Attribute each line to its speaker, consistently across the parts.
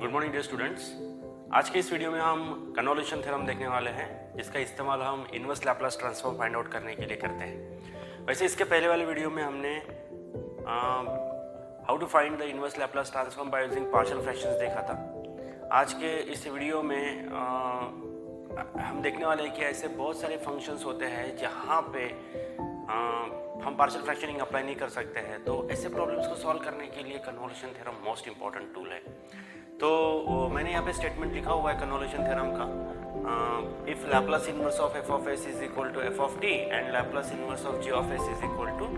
Speaker 1: Good morning dear students. आज के इस वीडियो में हम कन्वोल्यूशन थ्योरम देखने वाले हैं, जिसका इस्तेमाल हम inverse Laplace transform find out करने के लिए करते हैं। वैसे इसके पहले वाले वीडियो में हमने how to find the inverse Laplace transform by using partial fractions देखा था। आज के इस वीडियो में हम देखने वाले हैं कि ऐसे बहुत सारे फंक्शंस होते हैं जहाँ पे हम पार्शियल फ्रैक्शनिंग अप्लाई नहीं कर सकते हैं। तो ऐसे प्रॉब्लम्स को सॉल्व करने के लिए convolution theorem most important tool है। तो मैंने यहाँ पे स्टेटमेंट लिखा हुआ है कन्वोल्यूशन थ्योरम का, if Laplace inverse of f of s is equal to f of t and Laplace inverse of g of s is equal to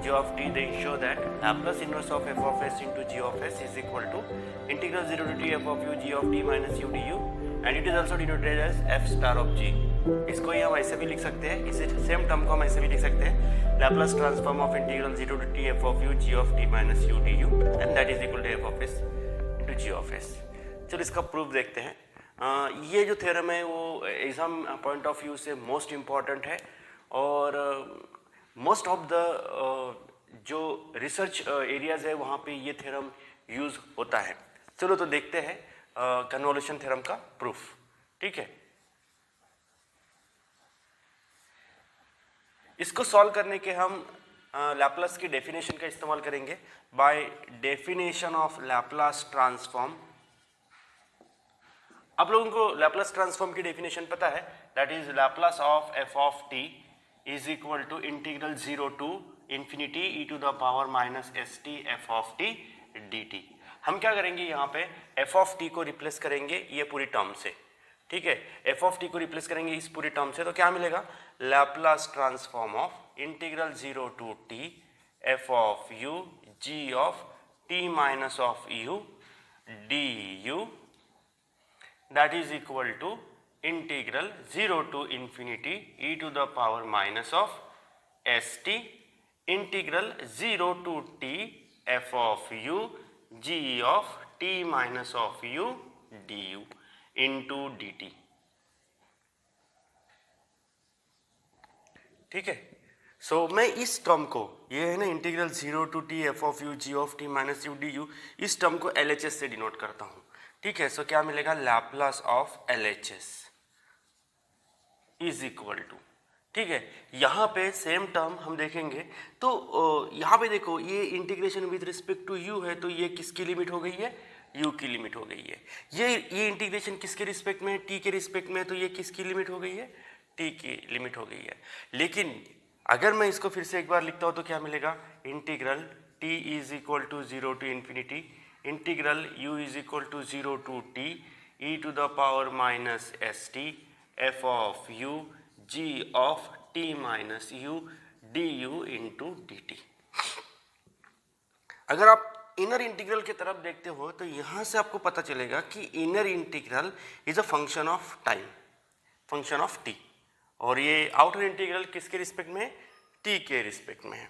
Speaker 1: g of t, then show that Laplace inverse of f of s into g of s is equal to integral 0 to t f of u g of t minus u d u and it is also denoted as f star of g. इसको ही हम ऐसे भी लिख सकते हैं, इसी same term को हम ऐसे भी लिख सकते हैं, Laplace transform of integral 0 to t f of u g of t minus u d u and that is equal to f of s into g of s. चलो इसका प्रूफ देखते हैं। ये जो थ्योरम है वो एग्जाम पॉइंट ऑफ व्यू से most important है और मोस्ट ऑफ द जो रिसर्च एरियाज है वहाँ पे ये थ्योरम यूज होता है। चलो तो देखते हैं कन्वोल्यूशन थ्योरम का प्रूफ। ठीक है, इसको सॉल्व करने के हम लैप्लास की डेफिनेशन का इस्तेमाल करेंगे। By definition of Laplace transform, आप लोगों को लैप्लास ट्रांसफॉर्म की डेफिनेशन पता है, that is Laplace of f of t is equal to integral 0 to infinity e to the power minus s t f of t d t. हम क्या करेंगे, यहाँ पे एफ ऑफ टी को replace करेंगे ये पूरी टर्म से। ठीक है, एफ ऑफ टी को रिप्लेस करेंगे इस पूरी टर्म से, तो क्या मिलेगा, Laplace transform of integral 0 to t f of u g of t minus of u d u that is equal to integral 0 to infinity e to the power minus of st integral 0 to t f of u g of t minus of u du into dt। ठीक है, सो मैं इस term को, ये है ना integral 0 to t f of u g of t minus u d u, इस term को LHS से डिनोट करता हूँ। ठीक है, सो क्या मिलेगा, Laplace of LHS is equal to, ठीक है, यहाँ पे सेम टर्म हम देखेंगे तो यहाँ पे देखो ये integration with respect to u है, तो ये किसकी लिमिट हो गई है, u की लिमिट हो गई है। ये इंटीग्रेशन किसके रिस्पेक्ट में है, t के रिस्पेक्ट में, तो ये किसकी लिमिट हो गई है, t की लिमिट हो गई है। लेकिन अगर मैं इसको फिर से एक बार लिखता हूँ तो क्या मिलेगा, integral t is equal to 0 to infinity integral u is equal to 0 to t e to the power minus s t f of u g of t minus u d u into d t. अगर आप inner integral की तरफ देखते हो तो यहाँ से आपको पता चलेगा कि inner integral is a function of time, function of t, और ये आउटर इंटीग्रल किसके रिस्पेक्ट में, t के रिस्पेक्ट में है।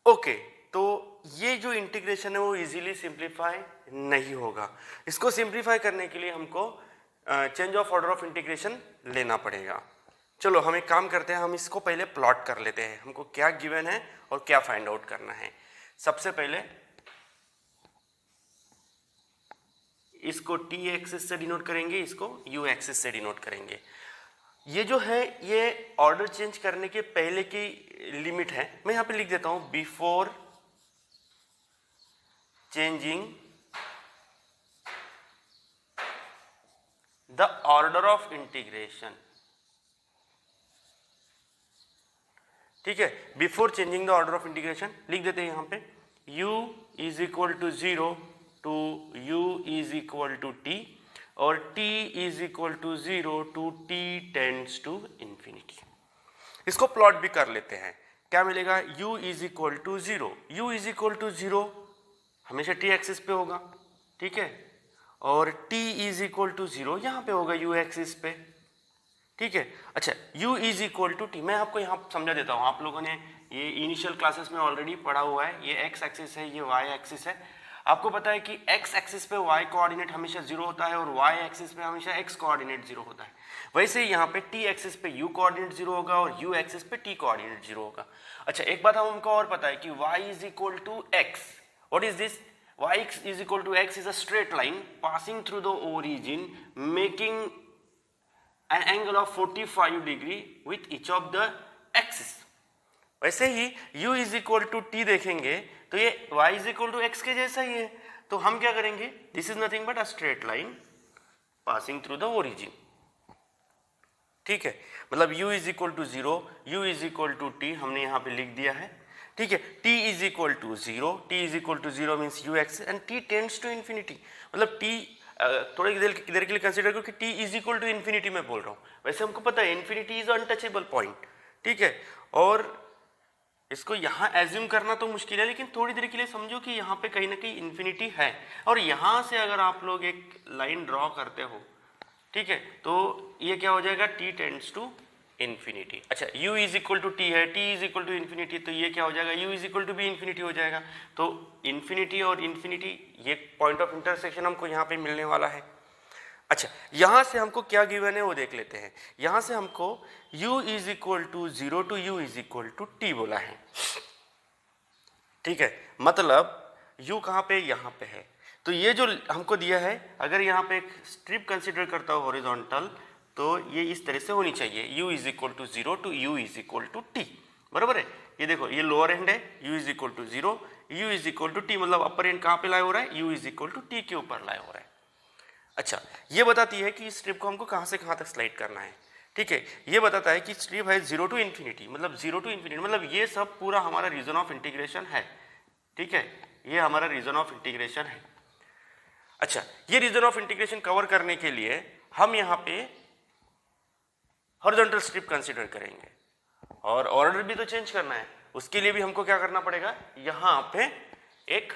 Speaker 1: ओके, तो ये जो इंटीग्रेशन है वो इजीली सिंप्लीफाई नहीं होगा। इसको सिंप्लीफाई करने के लिए हमको change of order of integration लेना पड़ेगा। चलो हम एक काम करते हैं, हम इसको पहले प्लॉट कर लेते हैं, हमको क्या गिवन है और क्या फाइंड आउट करना है। सबसे पहले इसको t एक्सिस से डिनोट करेंगे, इसको u एक्सिस से डिनोट करेंगे। ये जो है ये ऑर्डर चेंज करने के पहले की लिमिट है, मैं यहाँ पे लिख देता हूँ, before changing the order of integration। ठीक है, before changing the order of integration लिख देते हैं यहाँ पे, u is equal to 0 to u is equal to t और t is equal to 0 to t tends to infinity. इसको plot भी कर लेते हैं, क्या मिलेगा, u is equal to 0, u is equal to 0 हमेशा t एक्सिस पे होगा, ठीक है, और t इज इक्वल टू 0 यहाँ पे होगा u एक्सिस पे। ठीक है, अच्छा, u is equal to t, मैं आपको यहाँ समझा देता हूँ, आप लोगों ने ये इनिशियल क्लासेस में ऑलरेडी पढ़ा हुआ है, ये x एक्सिस है, ये y एक्सिस है। आपको पता है कि x एक्सिस पे y कोऑर्डिनेट हमेशा 0 होता है और y एक्सिस पे हमेशा x कोऑर्डिनेट 0 होता है। वैसे यहाँ पे t एक्सिस पे u कोऑर्डिनेट 0 होगा और u एक्सिस पे t कोऑर्डिनेट 0 होगा। अच्छा, एक बात हमको और पता है कि y is equal to x, what is this, y is equal to x is a straight line passing through the origin making an angle of 45 degree with each of the axis। वैसे ही u is equal to t देखेंगे तो ये y is equal to x के जैसा ही है, तो हम क्या करेंगे, this is nothing but a straight line passing through the origin. ठीक है, मतलब u is equal to 0, u is equal to t हमने यहाँ पे लिख दिया है। ठीक है, t is equal to 0, t is equal to 0 means u x and t tends to infinity. मतलब t थोड़ी देर के लिए कंसिडर करो कि t is equal to infinity में बोल रहा हूँ। वैसे हमको पता है इन्फिनिटी इज अनटचेबल पॉइंट। ठीक है, और इसको यहाँ एज्यूम करना तो मुश्किल है, लेकिन थोड़ी देर के लिए समझो कि यहाँ पे कहीं ना कहीं इन्फिनिटी है, और यहाँ से अगर आप लोग एक लाइन ड्रॉ करते हो, ठीक है, तो ये क्या हो जाएगा, t टेंड्स टू इन्फिनिटी। अच्छा, u is equal to t है, t is equal to infinity, तो ये क्या हो जाएगा, u इज इक्वल टू भी इन्फिनिटी हो जाएगा। तो इन्फिनिटी और इन्फिनिटी ये पॉइंट ऑफ इंटरसेक्शन हमको यहाँ पे मिलने वाला है। अच्छा, यहाँ से हमको क्या गिवन है वो देख लेते हैं। यहाँ से हमको u is equal to 0 to u is equal to t बोला है। ठीक है, मतलब u कहाँ पे, यहाँ पे है। तो ये जो हमको दिया है, अगर यहाँ पे एक स्ट्रिप कंसिडर करता हो हॉरिजॉन्टल, तो ये इस तरह से होनी चाहिए, u is equal to 0 to u is equal to t। बराबर है, ये देखो ये लोअर एंड है, u is equal to 0, u is equal to t, मतलब अपर एंड कहाँ पे लाई हो रहा है, u is equal to t के ऊपर लाई हो रहा है। अच्छा, ये बताती है कि इस स्ट्रिप को हमको कहाँ से कहाँ तक स्लाइड करना है। ठीक है, ये बताता है कि स्ट्रिप है 0 टू इन्फिनिटी, मतलब 0 टू इन्फिनिटी, मतलब ये सब पूरा हमारा रीजन ऑफ इंटीग्रेशन है। ठीक है, ये हमारा रीजन ऑफ इंटीग्रेशन है। अच्छा, ये रीजन ऑफ इंटीग्रेशन कवर करने के लिए हम यहाँ पे हॉरिजॉन्टल स्ट्रिप कंसीडर करेंगे, और ऑर्डर भी तो चेंज करना है, उसके लिए भी हमको क्या करना पड़ेगा, यहाँ पे एक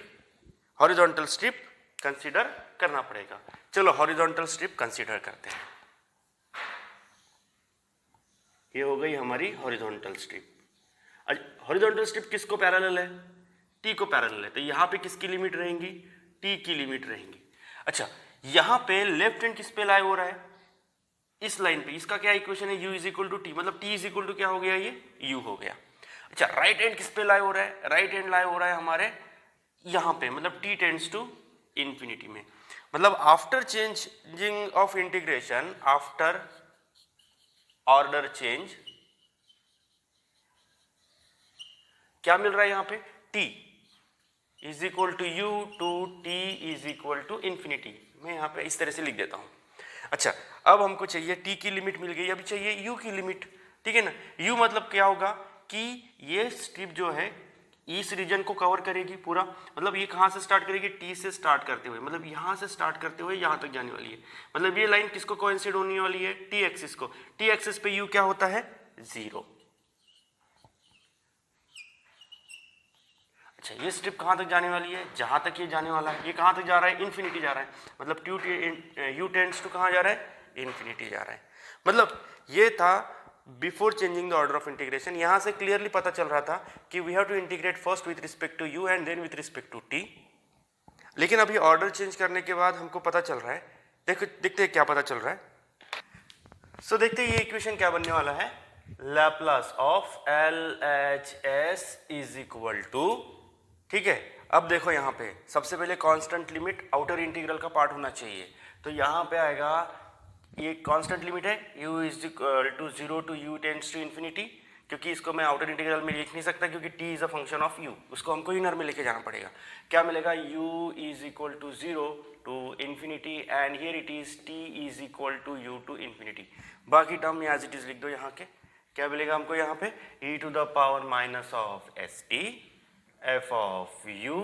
Speaker 1: हॉरिजॉन्टल स्ट्रिप कंसीडर करना पड़ेगा। चलो हॉरिजॉन्टल स्ट्रिप कंसीडर करते हैं। ये हो गई हमारी हॉरिजॉन्टल स्ट्रिप। हॉरिजॉन्टल स्ट्रिप किसको पैरेलल है, टी को पैरेलल है, तो यहाँ पे किसकी लिमिट रहेंगी, टी की लिमिट रहेंगी। अच्छा, यहाँ पे लेफ्ट हैंड किस पे लाई हो रहा है, इस लाइन पे, इसका क्या इक्वेशन है, u is equal to t, मतलब t इज इक्वल टू क्या हो गया, ये u हो गया। अच्छा, राइट हैंड किस पे लाई हो रहा है, राइट हैंड लाई हो रहा है हमारे यहाँ पे, मतलब t टेंड्स टू इन्फिनिटी में। मतलब after changing of integration, after order change, क्या मिल रहा है यहाँ पे, t is equal to u to t is equal to infinity. मैं यहाँ पे इस तरह से लिख देता हूँ। अच्छा, अब हमको चाहिए t की लिमिट मिल गई, अभी चाहिए u की लिमिट। ठीक है ना, u मतलब क्या होगा कि ये स्ट्रिप जो है इस रीजन को कवर करेगी पूरा, मतलब ये कहाँ से स्टार्ट करेगी, t से स्टार्ट करते हुए, मतलब यहाँ से स्टार्ट करते हुए यहाँ तक जाने वाली है। मतलब ये लाइन किसको कोइंसाइड होने वाली है, t एक्सिस को। t एक्सिस पे u क्या होता है, 0। अच्छा, ये स्ट्रिप कहाँ तक जाने वाली है, जहाँ तक ये जाने वाला है। ये कहाँ तक जा रहा है, इन्फिनिटी जा रहा है, मतलब u टेंड्स टू कहाँ जा रहा है, इन्फिनिटी जा रहा है। मतलब ये था before changing the order of integration. यहाँ से क्लियरली पता चल रहा था कि we have to integrate first with respect to u and then with respect to t। लेकिन अभी ऑर्डर चेंज करने के बाद हमको पता चल रहा है, देखो देखते हैं क्या पता चल रहा है। सो देखते हैं ये इक्वेशन क्या बनने वाला है, Laplace of LHS is equal to, ठीक है। अब देखो यहाँ पे सबसे पहले कांस्टेंट लिमिट आउटर इंटीग्रल का पार्ट होना चाहिए, तो यहाँ पे आएगा, ये कांस्टेंट लिमिट है, u is equal to 0 to u tends to infinity, क्योंकि इसको मैं आउटर इंटीग्रल में लिख नहीं सकता क्योंकि t is a function of u, उसको हमको इनर में लेके जाना पड़ेगा। क्या मिलेगा, u is equal to 0 to infinity and here it is t is equal to u to infinity. बाकी टर्म एज इट इज लिख दो यहाँ के। क्या मिलेगा हमको यहाँ पे, e to the power minus of st f of u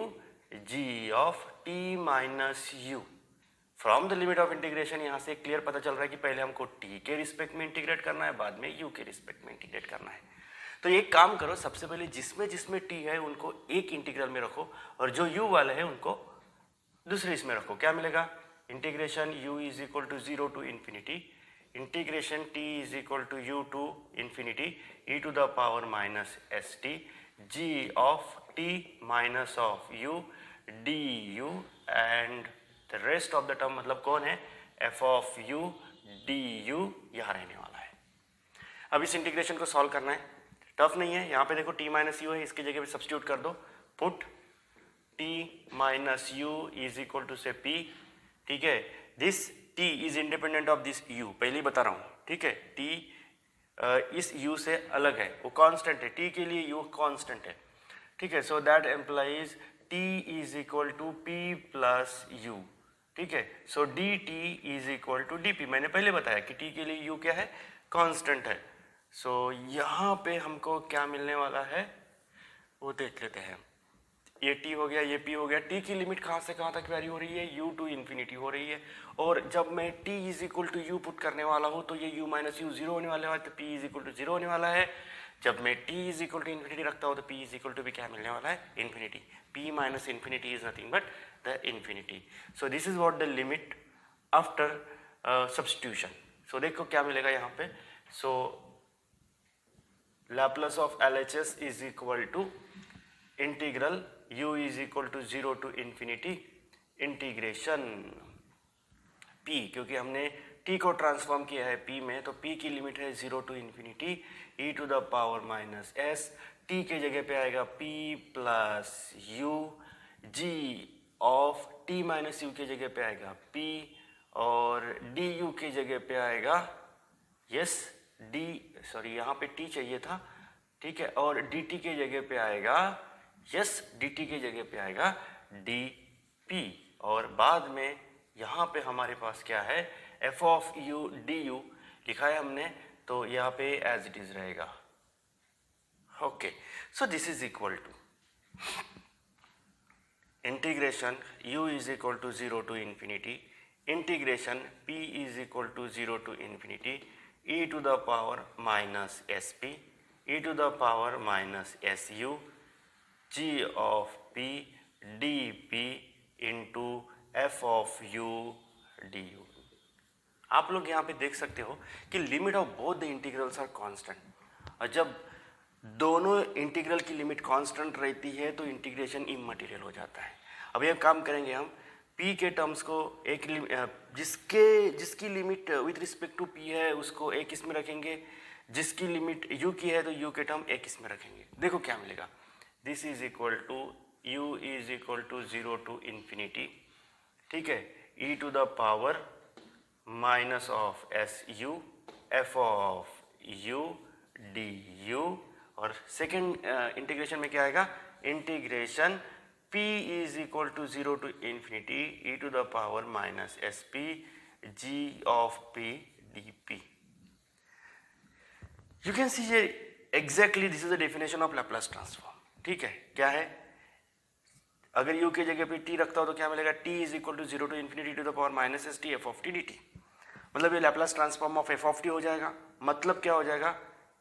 Speaker 1: g of t minus u। From the limit of integration यहाँ से क्लियर पता चल रहा है कि पहले हमको t के रिस्पेक्ट में इंटीग्रेट करना है, बाद में u के रिस्पेक्ट में इंटीग्रेट करना है। तो एक काम करो, सबसे पहले जिसमें जिसमें t है उनको एक इंटीग्रल में रखो, और जो u वाले हैं उनको दूसरे इसमें रखो। क्या मिलेगा, integration u is equal to 0 to infinity, integration t is equal to u to infinity e to the power minus st g of t minus of u du and the rest of the term, मतलब कौन है, f of u du यहाँ रहने वाला है। अब इस integration को सॉल्व करना है, टफ नहीं है। यहाँ पे देखो t माइनस यू है, इसकी जगह पे सब्स्टिट्यूट कर दो, put t minus u is equal to से p, ठीक है। This t is independent of this u, पहले ही बता रहा हूँ, ठीक है। t इस u से अलग है, वो कांस्टेंट है, t के लिए u कांस्टेंट है, ठीक है। So that implies t is equal to p plus u, ठीक है। So dt is equal to dp, मैंने पहले बताया कि t के लिए u क्या है, कांस्टेंट है। सो यहाँ पे हमको क्या मिलने वाला है वो देख लेते हैं। ये t हो गया, ये p हो गया। t की लिमिट कहाँ से कहाँ तक वैरी हो रही है, u टू इन्फिनिटी हो रही है, और जब मैं t is equal to u put करने वाला हूँ तो ये u माइनस u जीरो होने वाला है, तो p is equal to zero होने वाला है। जब मैं t is equal to infinity रखता हूँ तो p इज इक्वल टू भी क्या मिलने वाला है, infinity. p minus infinity is nothing but the infinity. So this is what the limit after substitution. So देखो क्या मिलेगा यहाँ पे। So Laplace of LHS is equal to integral u is equal to 0 to infinity integration p, क्योंकि हमने t को transform किया है p में, तो p की लिमिट है 0 to infinity e to the power minus s। t के जगह पे आएगा p plus u, g of t minus u के जगह पे आएगा p, और du के जगह पे आएगा यहाँ पे t चाहिए था, ठीक है, और dt के जगह पे आएगा dt के जगह पे आएगा dp, और बाद में यहाँ पे हमारे पास क्या है, f ऑफ u du लिखा है हमने, तो यहाँ पे एज इट इज रहेगा। Okay, so this is equal to integration u is equal to 0 to infinity integration p is equal to 0 to infinity e to the power minus sp e to the power minus su g of p dp into f of u du। आप लोग यहाँ पे देख सकते हो कि limit of both the integrals are constant, और जब दोनों इंटीग्रल की लिमिट कांस्टेंट रहती है तो इंटीग्रेशन इमटेरियल हो जाता है। अब ये काम करेंगे हम p के टर्म्स को एक जिसकी limit with respect to p है उसको एक इसमें रखेंगे, जिसकी लिमिट u की है तो u के टर्म एक इसमें रखेंगे। देखो क्या मिलेगा, this is equal to u is equal to 0 to infinity, ठीक है, e to the power minus of s u f of u du, और सेकेंड इंटीग्रेशन में क्या आएगा, integration p is equal to 0 to infinity e to the power minus sp g of p dp. You can see here exactly this is the definition of Laplace transform, ठीक है। क्या है, अगर u के जगह पे t रखता हो तो क्या मिलेगा, t is equal to 0 to infinity to the power minus st f of t dt, मतलब ये Laplace transform of f of t हो जाएगा। मतलब क्या हो जाएगा,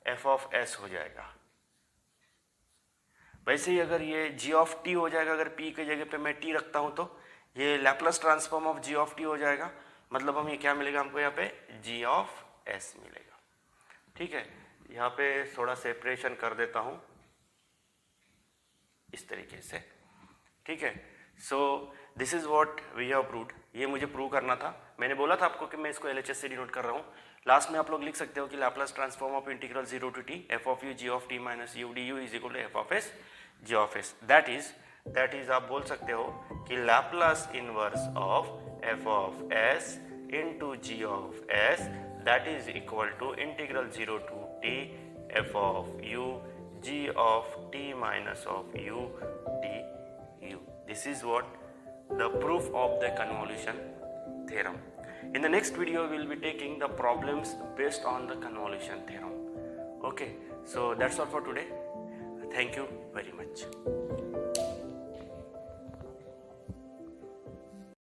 Speaker 1: f of s हो जाएगा। वैसे ही अगर ये g ऑफ t हो जाएगा, अगर p के जगह पे मैं t रखता हूं तो ये Laplace transform of g of t हो जाएगा। मतलब हम ये क्या मिलेगा हमको, यहाँ पे g ऑफ s मिलेगा, ठीक है। यहाँ पे थोड़ा सेपरेशन कर देता हूं इस तरीके से, ठीक है। So this is what we have proved, ये मुझे प्रूव करना था। मैंने बोला था आपको कि मैं इसको LHS से डिनोट कर रहा हूँ। लास्ट में आप लोग लिख सकते हो कि Laplace transform of integral 0 to t f of u g of t minus u du is equal to f of s g of s। That is आप बोल सकते हो कि Laplace inverse of f of s into g of s that is equal to integral 0 to t f of u g of t minus of u du। This is what the proof of the convolution theorem. In the next video we will be taking the problems based on the convolution theorem. Okay, so that's all for today. Thank you very much.